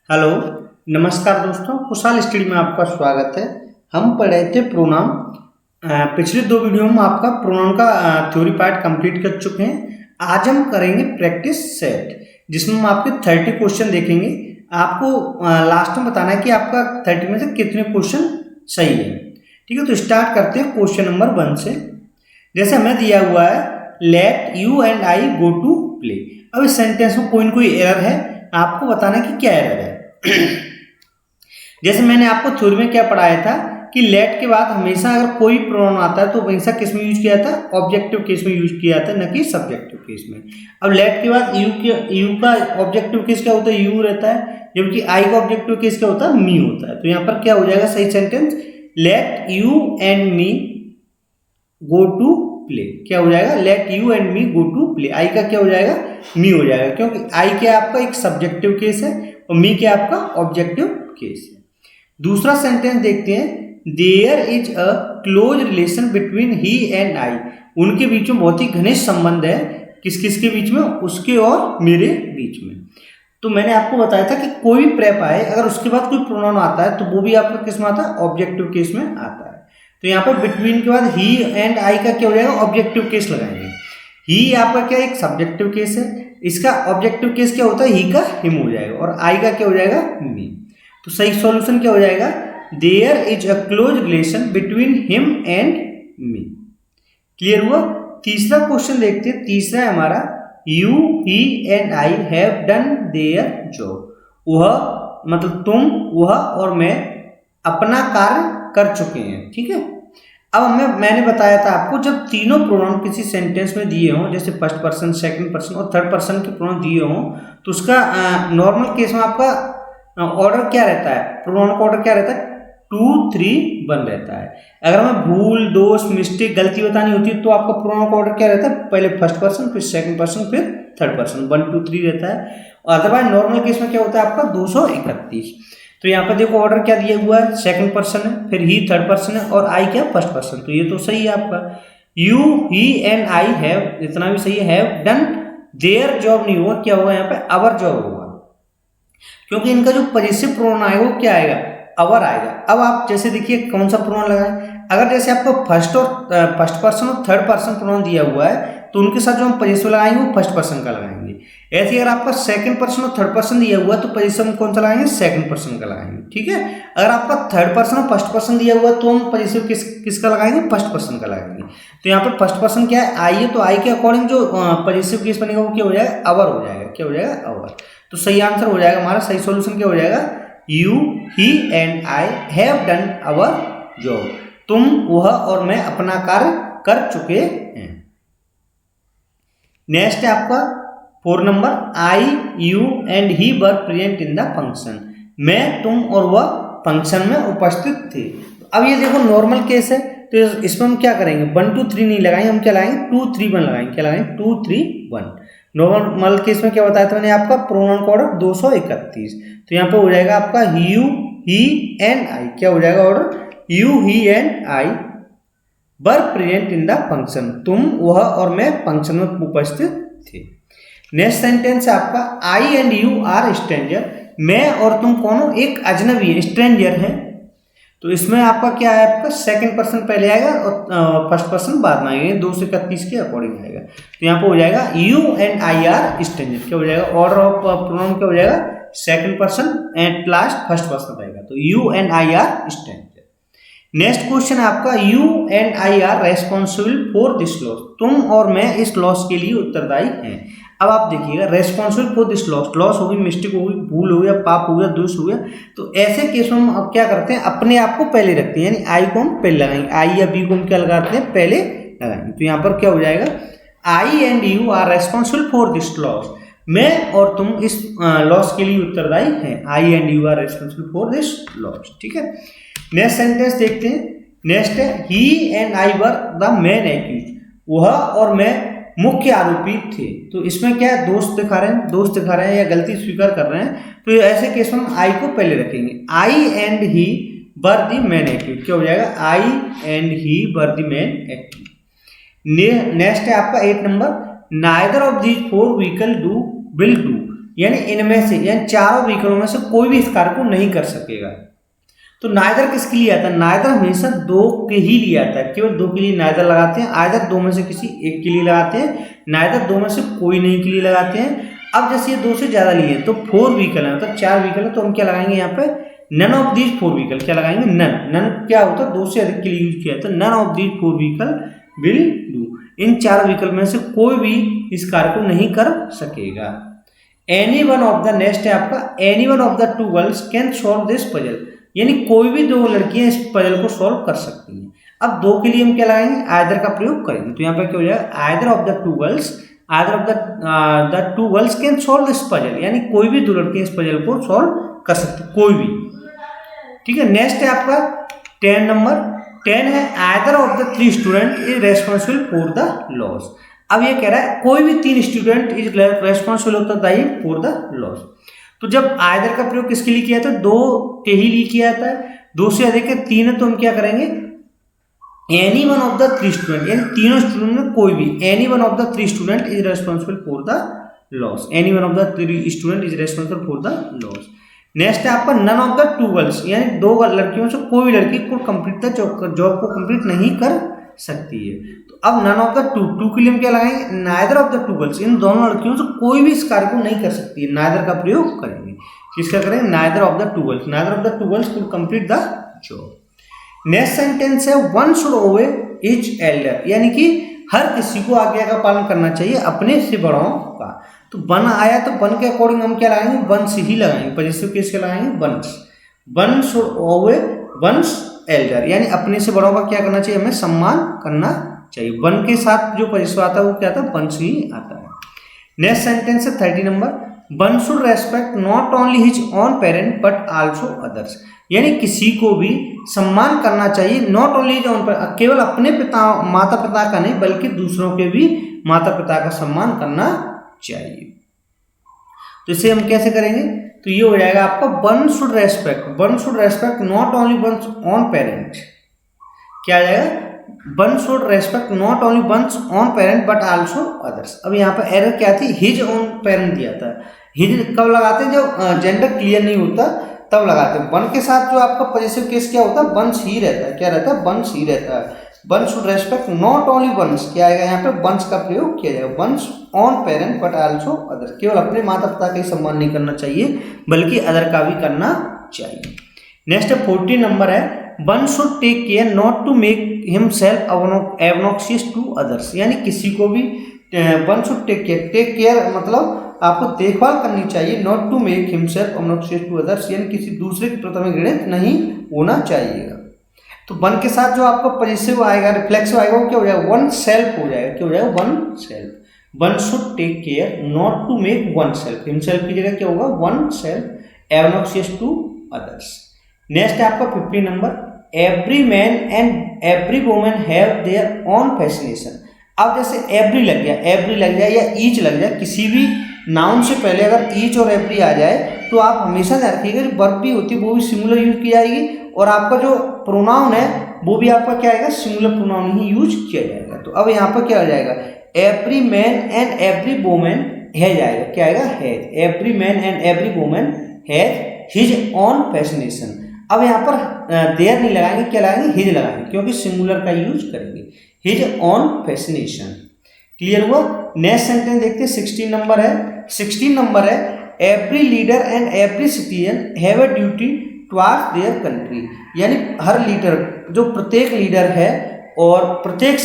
Hello, नमस्कार दोस्तों, Kushal study में आपका स्वागत है। हम पढ़ रहे थे प्रोनाउन। पिछले दो वीडियो में आपका प्रोनाउन का थ्योरी पार्ट कंप्लीट कर चुके हैं। आज हम करेंगे प्रैक्टिस सेट, जिसमें हम आपके 30 क्वेश्चन देखेंगे। आपको लास्ट में बताना है कि आपका 30 में से कितने क्वेश्चन सही है। ठीक है, तो स्टार्ट करते हैं क्वेश्चन नंबर 1 से। जैसे हमें दिया हुआ है, let you and I go to play. अब इस सेंटेंस में कोई ना कोई एरर है, आपको बताना है कि क्या एरर है। जैसे मैंने आपको थ्योरी में क्या पढ़ाया था कि लेट के बाद हमेशा अगर कोई प्रोनाउन आता है तो हमेशा किस में यूज किया था, ऑब्जेक्टिव केस में यूज किया था, न कि सब्जेक्टिव केस में। अब लेट के बाद यू का ऑब्जेक्टिव केस क्या होता है, यू रहता है, जबकि आई का ऑब्जेक्टिव केस क्या होता है, मी होता है। तो यहाँ पर क्या हो जाएगा सही sentence, let you and me go to play. क्या हो जाएगा, let you and me go to play. I का क्या हो जाएगा, मी हो जाएगा, क्योंकि आई क्या आपका एक सब्जेक्टिव केस है और मी क्या आपका ऑब्जेक्टिव केस है। दूसरा सेंटेंस देखते हैं, there is a close relation between he and I. उनके बीच में बहुत ही घनिष्ठ संबंध है, किस किस के बीच में, उसके और मेरे बीच में। तो मैंने आपको बताया था कि कोई भी प्रेप आए, अगर उसके बाद कोई प्रोनाउन आता है तो वो भी आपका किस में आता है, ऑब्जेक्टिव केस में आता है। तो यहाँ पर बिटवीन के बाद ही एंड आई का क्या हो जाएगा, ऑब्जेक्टिव केस लगाएंगे। ही आपका क्या एक सब्जेक्टिव केस है, इसका ऑब्जेक्टिव केस क्या होता है, ही का हिम हो जाएगा, और आई का क्या हो जाएगा, मी। तो सही सॉल्यूशन क्या हो जाएगा, there is a close relation between him and me. Clear हुआ। तीसरा क्वेश्चन देखते हैं। तीसरा है हमारा, you he and I have done their job. वह मतलब तुम, वह और मैं अपना कार्य कर चुके हैं। ठीक है, अब मैंने बताया था आपको, जब तीनों प्रोनाउन किसी सेंटेंस में दिए हों, जैसे फर्स्ट पर्सन, सेकंड पर्सन और थर्ड पर्सन के प्रोनाउन दिए हों, तो उसका नॉर्मल केस में आपका ऑर्डर क्या रहता है, प्रोनाउन का ऑर्डर क्या रहता है, 2 3 1 रहता है। अगर हमें भूल, दोष, मिस्टेक, गलती बतानी होती है तो आपका प्रोनाउन का ऑर्डर क्या रहता है, पहले फर्स्ट पर्सन, फिर सेकंड पर्सन, फिर थर्ड पर्सन, 1 2 3 रहता है। और अदरवाइज नॉर्मल केस में क्या होता है आपका 231। तो यहाँ पर देखो ऑर्डर क्या दिया हुआ है, सेकंड पर्सन है, फिर ही थर्ड पर्सन है, और आई क्या फर्स्ट पर्सन। तो ये तो सही है आपका। You he and I have, इतना भी सही है। हैव डन देयर जॉब नहीं होगा, क्या होगा यहाँ पे, अवर जॉब होगा, क्योंकि इनका जो पजेसिव प्रोनाउन आएगा वो क्या आएगा, अवर आएगा। अब आप जैसे देखिए कौन सा प्रोनाउन लगाएं, अगर जैसे आपको फर्स्ट पर्सन और थर्ड पर्सन प्रोनाउन दिया हुआ है तो उनके साथ जो हम पजेसिव लगाएंगे वो फर्स्ट पर्सन का लगाएंगे। ऐसे अगर आपका सेकंड पर्सन और थर्ड पर्सन दिया हुआ है तो पजेसिव हम कौन सा लगाएंगे, सेकंड पर्सन का लगाएंगे। ठीक है, अगर आपका थर्ड पर्सन और फर्स्ट पर्सन दिया हुआ है तो हम पजेसिव किसका लगाएंगे, फर्स्ट पर्सन का लगाएंगे। तो यहाँ पर फर्स्ट पर्सन क्या है, आई है, तो आई के अकॉर्डिंग जो पजेसिव केस बनेगा वो क्या हो जाएगा, अवर हो जाएगा। क्या हो जाएगा, अवर। तो सही आंसर हो जाएगा हमारा, सही सॉल्यूशन क्या हो जाएगा, you he and I have done our job. तुम, वह और मैं अपना कार्य कर चुके हैं। नेक्स्ट है आपका 4 number, I you and he were present in the function. मैं, तुम और वह फंक्शन में उपस्थित थे। अब ये देखो नॉर्मल केस है, तो इसमें हम क्या करेंगे, 1 2 3 नहीं लगाएंगे, हम क्या लगाएंगे, 2 3 1 लगाएंगे। क्या लगाएंगे, 2 3 1। नॉर्मल केस में क्या बताया था मैंने आपका, प्रोनाउन का ऑर्डर 231। तो यहाँ पे हो जाएगा आपका यू ही एंड आई। क्या हो जाएगा order, you he and I were present in the function. तुम, वह और मैं फंक्शन में उपस्थित थे। नेक्स्ट सेंटेंस है आपका, आई एंड यू आर स्ट्रेंजर। मैं और तुम कौन, एक अजनबी है, स्ट्रेंजर है। तो इसमें आपका क्या है, आपका सेकंड पर्सन पहले आएगा और फर्स्ट पर्सन बाद में आएगा, 231 के अकॉर्डिंग आएगा। तो यहाँ पे हो जाएगा you and I R stranger. क्या हो जाएगा, ऑर्डर ऑफ प्रोनाउन क्या हो जाएगा, second person and last first person रहेगा। तो you and I R stranger. Next question है आपका, you and I R responsible for this loss. तुम और मैं इस लॉस के लिए उत्तरदायी हैं। अब आप देखिएगा, responsible for this loss, loss हो गई, मिस्टेक हो गई, भूल हो गया, पाप हो गया, दोष हो गया। तो ऐसे केस में हम अब क्या करते हैं, अपने आप को पहले रखते हैं, यानी आई को हम पहले लगाएंगे, आई या बी को हम क्या लगाते हैं, पहले लगाएंगे। तो यहाँ पर क्या हो जाएगा, I and you are responsible for this loss. मैं और तुम इस लॉस के लिए उत्तरदायी हैं। I and you are responsible for this loss. ठीक है, नेक्स्ट सेंटेंस देखते हैं। नेक्स्ट है, he and I were the main accused. वह और मैं मुख्य आरोपी थे। तो इसमें क्या है, दोस्त दिखा रहे हैं या गलती स्वीकार कर रहे हैं। तो ऐसे केस में हम आई को पहले रखेंगे, I and he were the main accused. क्या हो जाएगा, I and he were the main accused. Next है आपका 8 number, neither of these 4 vehicle will do. यानी इनमें से यानी चारों व्हीकलों में से कोई भी इस कार्य को नहीं कर सकेगा। तो नाइदर किसके लिए आता है? नाइदर हमेशा दो के ही लिए आता है, केवल दो के लिए नाइदर लगाते हैं। आइदर दो में से किसी एक के लिए लगाते हैं, नाइदर दो में से कोई नहीं के लिए लगाते हैं। अब जैसे ये दो से ज्यादा लिए तो फोर व्हीकल है, मतलब चार व्हीकल है, तो हम क्या लगाएंगे यहाँ पे? None of these four vehicle. क्या लगाएंगे? नन। नन क्या होता है? दो से अधिक के लिए यूज किया है, तो none of these four vehicle will do. इन चार व्हीकल में से कोई भी इस कार्य को नहीं कर सकेगा। Any one of the, next है आपका, any one of the two girls can solve this puzzle, यानी कोई भी दो लड़कियां इस पजल को सॉल्व कर सकती हैं। अब दो के लिए हम क्या लगाएंगे? आइदर का प्रयोग करेंगे, तो यहाँ पे क्या हो जाएगा? Either of the two girls, either of the two girls can solve this puzzle, यानी कोई भी दो लड़कियां इस पजल को सॉल्व कर सकती, कोई भी। ठीक है, नेक्स्ट है आपका 10 नंबर। 10 है either of the three student is responsible for the loss. अब ये कह रहा है कोई भी तीन स्टूडेंट इज रेस्पॉन्सिबल होता है फॉर द लॉस। तो जब आइदर का प्रयोग किसके लिए किया था? दो के ही लिए किया जाता है। दो से अधिक है, तीन है, तो हम क्या करेंगे? Any one of the three student, यानी तीनों स्टूडेंट में कोई भी, any one of the three student is responsible for the loss. Any one of the three student is responsible for the loss. Next है आपका none of the two girls, यानी दो लड़कियों से कोई भी लड़की को कंप्लीट द जॉब को कंप्लीट नहीं कर सकती है। तो अब नन ऑफ द टू के लिए हम क्या लगाएंगे? Neither of the two girls, इन दोनों लड़कियों से कोई भी इस कार्य को नहीं कर सकती है, नाइदर का प्रयोग करेंगे। किसका करेंगे? Neither of the two girls, neither of the two girls could complete the job. Next sentence है one should obey his elder, यानी कि हर किसी को आज्ञा का पालन करना चाहिए अपने से बड़ों का। तो वन आया तो वन के अकॉर्डिंग हम क्या लगाएंगे? वंस ही लगाएंगे, पॉजिटिव केस के लगाएंगे one's. One should obey one's elder, यानी अपने से बड़ों का क्या करना चाहिए? हमें सम्मान करना चाहिए। वन के साथ जो पॉजिटिव आता है वो क्या आता है? वंस ही आता है। नेक्स्ट सेंटेंस है 30 number. One should respect not only his own parent but also others, यानी किसी को भी सम्मान करना चाहिए, नॉट ओनली हिज ओन, केवल अपने माता पिता का नहीं बल्कि दूसरों के भी माता पिता का सम्मान करना चाहिए। तो इसे हम कैसे करेंगे? तो ये हो जाएगा आपका one should respect not only one's own parent. क्या आ जाएगा? One should respect not only one's own parent but also others. अब यहाँ पर एरर क्या थी? हिज ओन पेरेंट दिया था। हिज कब लगाते हैं? जब जेंडर क्लियर नहीं होता तब लगाते हैं। वन के साथ जो आपका पॉजिटिव केस क्या होता है? वंस ही रहता है। क्या रहता है? वंस ही रहता है। One should respect not only one's, क्या आएगा यहाँ पे? वंस का प्रयोग किया जाएगा। One's own parent but also other, केवल अपने माता पिता का ही सम्मान नहीं करना चाहिए बल्कि अदर का भी करना चाहिए। नेक्स्ट 40 नंबर है one should take care not to make himself obnoxious to others, यानी किसी को भी वन शुड टेक केयर मतलब आपको देखभाल करनी चाहिए, not to make himself obnoxious to others, यानी किसी दूसरे के प्रति घृणित नहीं होना चाहिएगा। तो वन के साथ जो आपका पॉजिटिव आएगा, रिफ्लेक्सिव आएगा, वो क्या हो जाएगा? वन सेल्फ हो जाएगा। क्या हो जाएगा? One self. One should take care not to make one self, himself की जगह क्या होगा? One self obnoxious to others. Next है आपका 50 नंबर। Every man and every woman have their own fascination. अब जैसे एवरी लग जाए या ईच लग जाए, किसी भी नाउन से पहले अगर ईच और एवरी आ जाए तो आप हमेशा ध्यान रखिएगा जो वर्ब भी होती है वो भी सिंगुलर यूज की जाएगी और आपका जो प्रोनाउन है वो भी आपका क्या आएगा? सिंगुलर प्रोनाउन ही यूज किया जाएगा। तो अब यहाँ पर क्या हो जाएगा? Every man and every woman has आएगा। क्या आएगा? Has. Every man and every woman has his own fascination. अब यहाँ पर देयर नहीं लगाएंगे, क्या लगाएंगे? हिज लगाएंगे, क्योंकि सिंगुलर का यूज करेंगे। His own fascination. क्लियर हुआ? नेक्स्ट सेंटेंस देखते हैं 16 नंबर है। 16 नंबर है every leader and every citizen have a duty towards their country, यानी हर लीडर, जो प्रत्येक लीडर है और प्रत्येक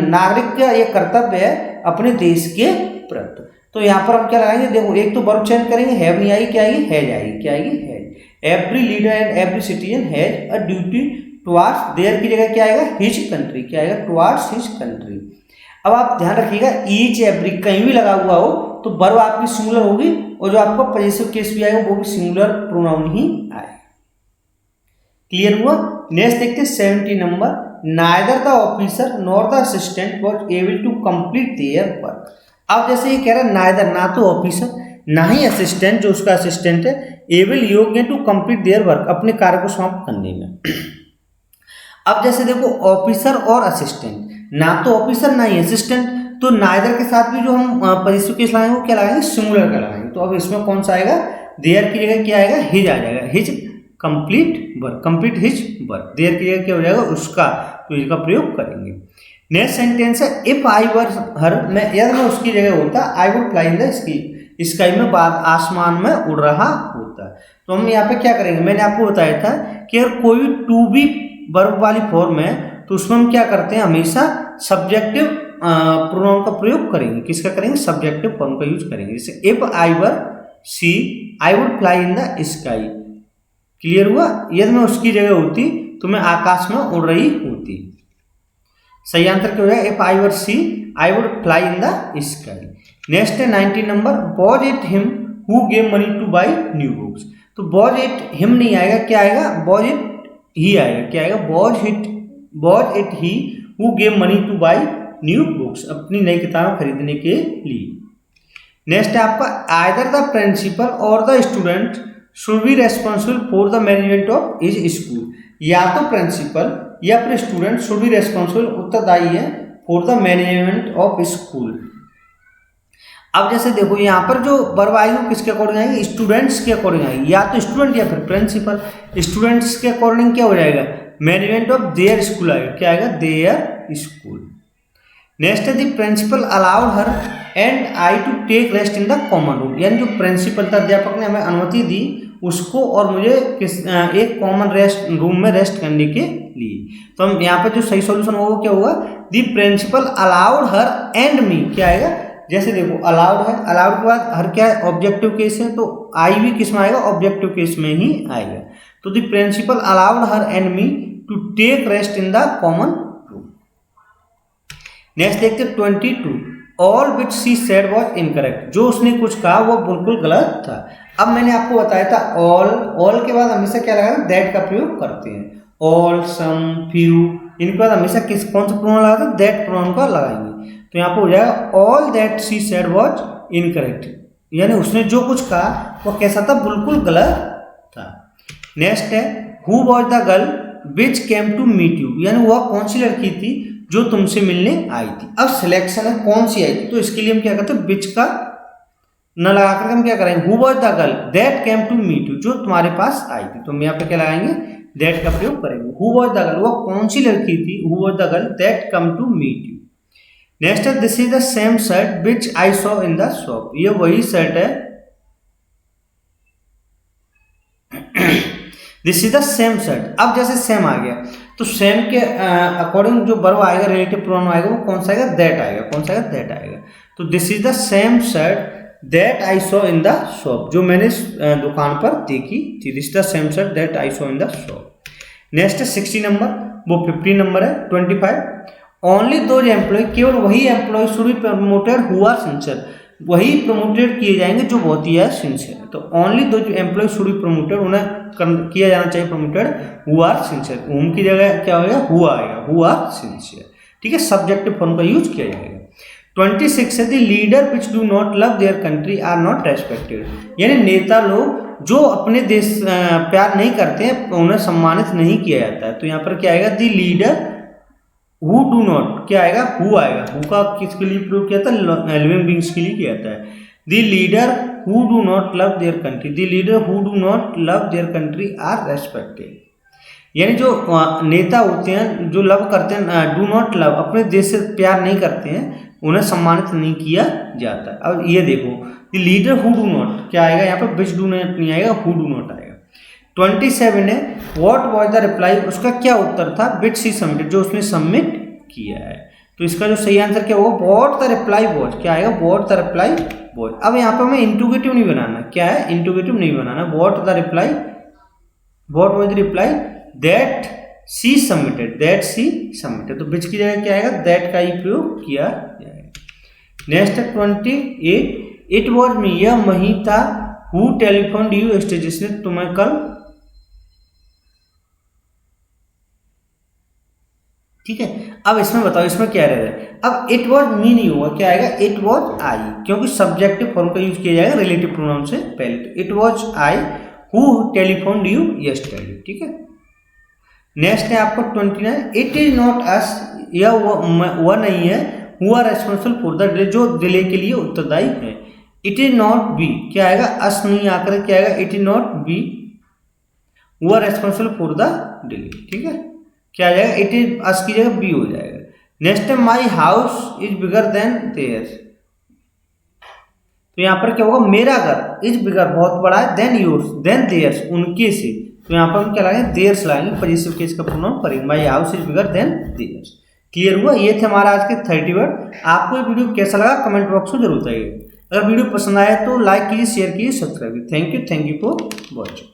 नागरिक का ये कर्तव्य है अपने देश के प्रति। तो यहाँ पर हम क्या लगाएंगे? देखो, एक तो वर्ब चेंज करेंगे, हैव नहीं आएगी, क्या आएगी? हैज आएगी। क्या आएगी? Has. Every leader and every citizen has a duty towards their की जगह क्या आएगा? His country. क्या आएगा? Towards his country. अब आप ध्यान रखिएगा ईच एवरी कहीं भी लगा हुआ हो तो वर्ब आपकी सिंगुलर होगी और जो आपका पॉजिटिव केस भी आएगा वो भी सिंगुलर प्रोनाउन ही आएगा। क्लियर हुआ? नेक्स्ट देखते हैं 70 number. Neither the officer nor the assistant was able to complete their work. अब जैसे ये कह रहा है नाइदर, ना तो ऑफिसर ना ही असिस्टेंट, जो उसका असिस्टेंट है, एबल योग्य टू कंप्लीट देयर वर्क, अपने कार्य को समाप्त करने में। अब जैसे देखो ऑफिसर और असिस्टेंट, ना तो ऑफिसर ना ही असिस्टेंट, तो नाइदर के साथ भी जो हम पजेसिव केस लगाएंगे वो क्या लगाएंगे, सिंगुलर का लगाएंगे। तो अब इसमें कौन सा आएगा, देयर की जगह क्या आएगा, हिज आ जाएगा, his complete work, complete his work. Their की जगह क्या हो जाएगा, उसका, तो इसका प्रयोग करेंगे। नेक्स्ट सेंटेंस है इफ आई वर हर, मैं यदि मैं उसकी जगह होता, आई would fly in the sky में बाद आसमान में उड़ रहा होता। तो हम यहाँ पे क्या करेंगे, मैंने आपको बताया था कि अगर कोई भी टू बी वर्ब वाली फॉर्म है तो उसमें हम क्या करते हैं, हमेशा सब्जेक्टिव प्रोनाउन का प्रयोग करेंगे। किसका करेंगे, सब्जेक्टिव फॉर्म का यूज करेंगे। जैसे if I were see I would fly in the sky. Clear हुआ, यदि मैं उसकी जगह होती तो मैं आकाश में उड़ रही होती। सही आंसर क्या हो जाएगा, if I were see I would fly in the sky. Next है 19 number, was it him who gave money to buy new books. तो वॉज इट हिम नहीं आएगा, क्या आएगा, वॉज इट ही आएगा। क्या आएगा, was it he who gave money to buy new books, अपनी नई किताबें खरीदने के लिए। नेक्स्ट है आपका आइदर द प्रिंसिपल और the student should be responsible for the management of his school. या तो प्रिंसिपल या फिर स्टूडेंट शुड बी रेस्पॉन्सिबल, उत्तरदायी है for the management of school. अब जैसे देखो यहाँ पर जो वर्ब आएगी वो किसके अकॉर्डिंग आएगी, स्टूडेंट्स के अकॉर्डिंग आएगी। या तो स्टूडेंट या फिर प्रिंसिपल। स्टूडेंट्स के अकॉर्डिंग क्या हो जाएगा, मैनेजमेंट ऑफ देयर स्कूल आएगा। क्या आएगा, देयर स्कूल। नेक्स्ट है the principal allowed her and I to take rest in the common room. यानी जो प्रिंसिपल था, अध्यापक ने हमें अनुमति दी उसको और मुझे एक कॉमन रेस्ट रूम में रेस्ट करने के लिए। तो हम यहाँ पे जो सही सॉल्यूशन होगा क्या होगा, the principal allowed her and me. क्या आएगा, जैसे देखो अलाउड है, अलाउड के बाद हर क्या है, ऑब्जेक्टिव केस है, तो आई भी किस में आएगा, ऑब्जेक्टिव केस में ही आएगा। तो the principal allowed her and me to take rest in the common room. Next देखते 22, all which she said was incorrect. जो उसने कुछ कहा वो बिल्कुल गलत था। अब मैंने आपको बताया था ऑल के बाद हमेशा क्या लगाना, दैट का प्रयोग करते हैं। ऑल, सम, फ्यू, इनके बाद हमेशा कौन सा प्रोनाउन लगाते हैं, दैट प्रोनाउन का लगाएंगे। तो यहाँ पर हो जाएगा all that she said was incorrect, यानी उसने जो कुछ कहा वो कैसा था, बिल्कुल गलत था। नेक्स्ट है who was the girl which came to meet you. यानी वह कौन सी लड़की थी जो तुमसे मिलने आई थी। अब सिलेक्शन है कौन सी आई थी, तो इसके लिए हम क्या करते हैं, विच का न लगा करके हम क्या करेंगे, who was the girl that came to meet you, जो तुम्हारे पास आई थी। तो हम यहाँ पे क्या लगाएंगे, दैट का प्रयोग करेंगे। हु वाज द गर्ल, वह कौन सी लड़की थी, who was the girl that come to meet you. Next है this is the same shirt which I saw in the shop. ये वही शर्ट है, this is the same shirt. अब जैसे सेम आ गया तो सेम के अकॉर्डिंग जो वर्ब आएगा, रिलेटिव प्रोनाउन आएगा, वो कौन सा आएगा, दैट आएगा। कौन सा आएगा, दैट आएगा। तो this is the same shirt that I saw in the shop, जो मैंने दुकान पर देखी थी। This is the same shirt that I saw in the shop. Next है 60 नंबर, वो 50 नंबर है 25, ओनली दोज एम्प्लॉय, केवल वही employ should be promoted who are sincere. वही प्रमोटेड किए जाएंगे जो बहुत ही है सिंसियर। तो ओनली दो जो एम्प्लॉय शुड बी प्रमोटेड, उन्हें किया जाना चाहिए promoted who are sincere. Whom की जगह क्या होगा, हु आएगा, हु आर सिंसियर। ठीक है, सब्जेक्टिव फॉर्म का यूज किया जाएगा। 26 है the leader which do not love their country are not respected. यानी नेता लोग जो अपने देश प्यार नहीं करते हैं उन्हें सम्मानित नहीं किया जाता है। तो यहाँ पर क्या आएगा, the leader who do not, क्या आएगा, हु आएगा। हु का किसके लिए प्रयोग किया था, लिविंग बींग्स के लिए किया जाता है। The leader who do not love their country, the leader who do not love their country are respected. यानी जो नेता होते हैं जो लव करते हैं, डू नॉट लव, अपने देश से प्यार नहीं करते हैं, उन्हें सम्मानित नहीं किया जाता है। अब ये देखो the leader who do not, क्या आएगा यहाँ पर, विच डू नॉट नहीं आएगा, हु डू नॉट आएगा। 27 है व्हाट वाज द रिप्लाई, उसका क्या उत्तर था, विच शी सबमिटेड, जो उसने सबमिट किया है। तो इसका जो सही आंसर क्या होगा, व्हाट द रिप्लाई वाज, क्या आएगा, व्हाट द रिप्लाई वाज। अब यहाँ पर हमें इंट्रोगेटिव नहीं बनाना, क्या है, इंट्रोगेटिव नहीं बनाना। What the reply, what was the reply, that she submitted, that she submitted. तो विच की जगह क्या आएगा, दैट का ही प्रयोग किया जाएगा। नेक्स्ट है 28, इट वाज मी, यह वही था, हु टेलीफोन यू यस्टरडे, जिसने तुम्हें कल, ठीक है। अब इसमें बताओ इसमें क्या रह रहा है, अब इट वॉज मी नहीं होगा, क्या आएगा, इट वॉज आई, क्योंकि सब्जेक्टिव फॉर्म का यूज किया जाएगा रिलेटिव प्रोनाउन से पहले। तो it was I who telephone you yesterday, ठीक है। नेक्स्ट है आपको 29, इट इज नॉट अस, यह वह नहीं है, who are responsible for the delay, जो डिले के लिए उत्तरदायी है। इट इज नॉट बी, क्या आएगा, अस नहीं आकर क्या आएगा, it is not be who are responsible for the delay, ठीक है, क्या आ जाएगा, इट इज अस की जगह बी हो जाएगा। नेक्स्ट है my house is bigger than theirs, तो यहाँ पर क्या होगा, मेरा घर इज बिगर बहुत बड़ा है, देन योर्स देन देयर्स उनके से, तो यहाँ पर हम क्या लाएंगे, देयर्स लाएंगे, पॉजिटिव केस का प्रोनाउन करेंगे, my house is bigger than theirs. Clear हुआ, ये थे हमारा आज के 30 वर्ड। आपको ये वीडियो कैसा लगा कमेंट बॉक्स में जरूर बताइए। अगर वीडियो पसंद आए तो लाइक कीजिए, शेयर कीजिए, सब्सक्राइब कीजिए। Thank you for watching.